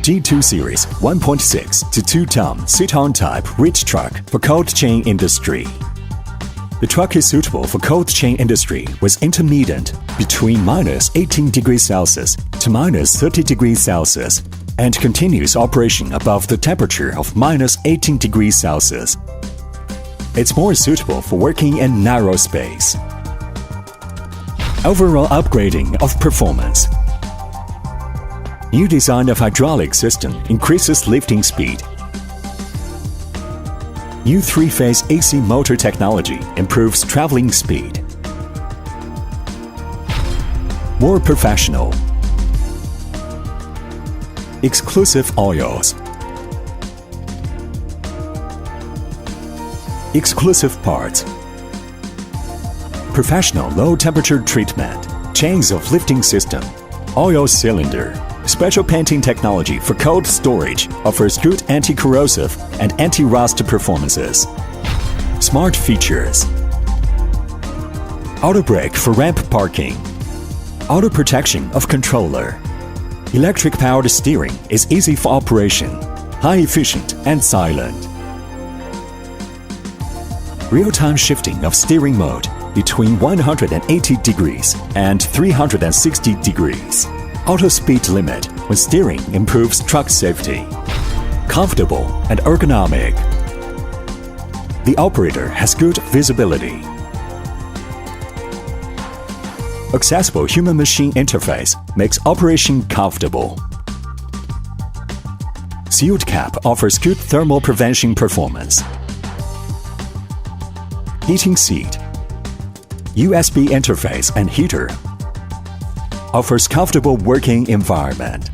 G2 Series 1.6 to 2-ton sit-on type reach truck for cold chain industry. The truck is suitable for cold chain industry with intermediate between -18 degrees Celsius to -30 degrees Celsius and continuous operation above the temperature of -18 degrees Celsius. It's more suitable for working in narrow space. Overall upgrading of performance. New design of hydraulic system increases lifting speed. New 3-phase AC motor technology improves traveling speed. More professional. Exclusive oils. Exclusive parts. Professional low-temperature treatment. Chains of lifting system. Oil cylinder. Special painting technology for cold storage offers good anti-corrosive and anti-rust performances. Smart features. Auto brake for ramp parking. Auto protection of controller. Electric-powered steering is easy for operation, high efficient and silent. Real-time shifting of steering mode between 180 degrees and 360 degrees. Auto speed limit when steering improves truck safety. Comfortable and ergonomic. The operator has good visibility. Accessible human-machine interface makes operation comfortable. Sealed cap offers good thermal prevention performance. Heating seat. USB interface and heater offers comfortable working environment.